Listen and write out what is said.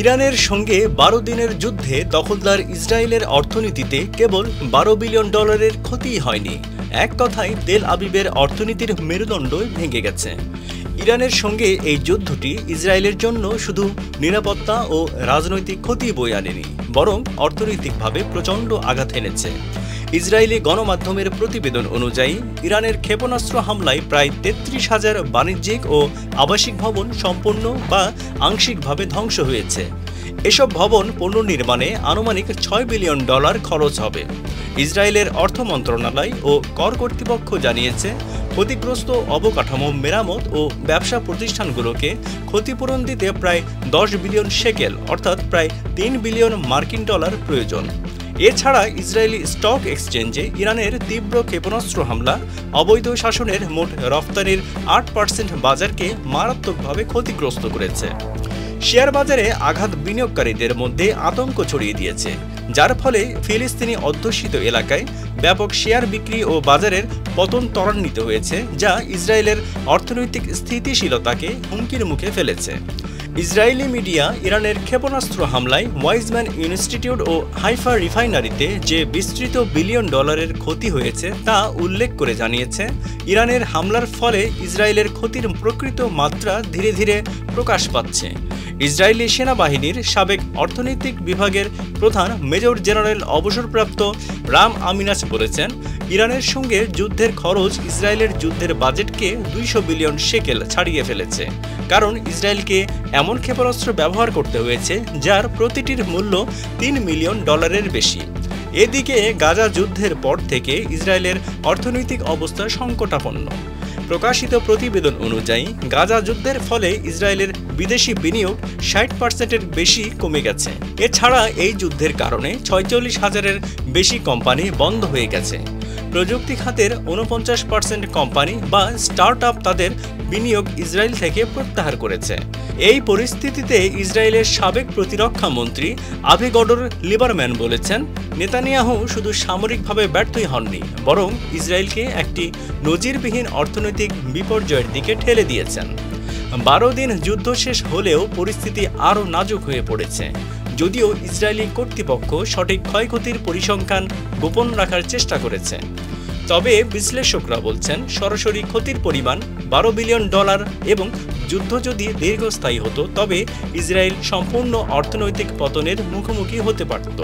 ইরানের সঙ্গে ১২ দিনের যুদ্ধে দখলদার ইসরায়েলের অর্থনীতিতে কেবল $১২ বিলিয়ন ক্ষতিই হয়নি। এক কথায় তেল আবিবের অর্থনীতির মেরুদণ্ডই ভেঙে গেছে। ইরানের সঙ্গে এই যুদ্ধটি ইসরায়েলের জন্য শুধু নিরাপত্তা ও রাজনৈতিক ক্ষতি বয়ে আনেনি, বরং অর্থনৈতিকভাবে প্রচণ্ড আঘাত এনেছে। ইসরায়েলি গণমাধ্যমের প্রতিবেদন অনুযায়ী ইরানের ক্ষেপণাস্ত্র হামলায় প্রায় ৩৩,০০০ বাণিজ্যিক ও আবাসিক ভবন সম্পূর্ণ বা আংশিকভাবে ধ্বংস হয়েছে। এসব ভবন পুনর্নির্মাণে আনুমানিক $৬ বিলিয়ন খরচ হবে। ইসরায়েলের অর্থ মন্ত্রণালয় ও কর কর্তৃপক্ষ জানিয়েছে, ক্ষতিগ্রস্ত অবকাঠামো মেরামত ও ব্যবসা প্রতিষ্ঠানগুলোকে ক্ষতিপূরণ দিতে প্রায় ১০ বিলিয়ন শেকেল অর্থাৎ প্রায় $৩ বিলিয়ন প্রয়োজন। এছাড়া ইসরায়েলি স্টক এক্সচেঞ্জে ইরানের তীব্র ক্ষেপণাস্ত্র হামলা অবৈধ শাসনের মোট রফতানির ৮% বাজারকে মারাত্মকভাবে ক্ষতিগ্রস্ত করেছে। শেয়ার বাজারে আঘাত বিনিয়োগকারীদের মধ্যে আতঙ্ক ছড়িয়ে দিয়েছে, যার ফলে ফিলিস্তিনি অধ্যুষিত এলাকায় ব্যাপক শেয়ার বিক্রি ও বাজারের পতন ত্বরান্বিত হয়েছে, যা ইসরায়েলের অর্থনৈতিক স্থিতিশীলতাকে হুমকির মুখে ফেলেছে। ইসরায়েলি মিডিয়া ইরানের ক্ষেপণাস্ত্র হামলায় ওয়াইজম্যান ইনস্টিটিউট ও হাইফা রিফাইনারিতে যে বিস্তৃত $1 বিলিয়ন ক্ষতি হয়েছে তা উল্লেখ করে জানিয়েছে, ইরানের হামলার ফলে ইসরায়েলের ক্ষতির প্রকৃত মাত্রা ধীরে ধীরে প্রকাশ পাচ্ছে। ইসরায়েলি সেনাবাহিনীর সাবেক অর্থনৈতিক বিভাগের প্রধান মেজর জেনারেল অবসরপ্রাপ্ত রাম আমিনাস বলেছেন, ইরানের সঙ্গে যুদ্ধের খরচ ইসরায়েলের যুদ্ধের বাজেটকে ২০০ বিলিয়ন শেকেল ছাড়িয়ে ফেলেছে, কারণ ইসরায়েলকে এমন ক্ষেপণাস্ত্র ব্যবহার করতে হয়েছে যার প্রতিটির মূল্য $৩ মিলিয়ন বেশি। এদিকে গাজা যুদ্ধের পর থেকে ইসরায়েলের অর্থনৈতিক অবস্থা সংকটাপন্ন। প্রকাশিত প্রতিবেদন অনুযায়ী গাজা যুদ্ধের ফলে ইসরায়েলের বিদেশি বিনিয়োগ ৬০%-এর বেশি কমে গেছে। এছাড়া এই যুদ্ধের কারণে ৪৬,০০০-এর বেশি কোম্পানি বন্ধ হয়ে গেছে। প্রযুক্তি খাতের ৪৯% কোম্পানি বা স্টার্টআপ তাদের বিনিয়োগ ইসরায়েল থেকে প্রত্যাহার করেছে। এই পরিস্থিতিতে ইসরায়েলের সাবেক প্রতিরক্ষা মন্ত্রী আভিগডর লিবারম্যান বলেছেন, নেতানিয়াহু শুধু সামরিকভাবে ব্যর্থই হননি, বরং ইসরায়েলকে একটি নজিরবিহীন অর্থনৈতিক বিপর্যয়ের দিকে ঠেলে দিয়েছেন। ১২ দিন যুদ্ধ শেষ হলেও পরিস্থিতি আরও নাজুক হয়ে পড়েছে। যদিও ইসরায়েলি কর্তৃপক্ষ সঠিক ক্ষয়ক্ষতির পরিসংখ্যান গোপন রাখার চেষ্টা করেছে, তবে বিশ্লেষকরা বলছেন সরাসরি ক্ষতির পরিমাণ $১২ বিলিয়ন এবং যুদ্ধ যদি দীর্ঘস্থায়ী হতো তবে ইসরায়েল সম্পূর্ণ অর্থনৈতিক পতনের মুখোমুখি হতে পারত।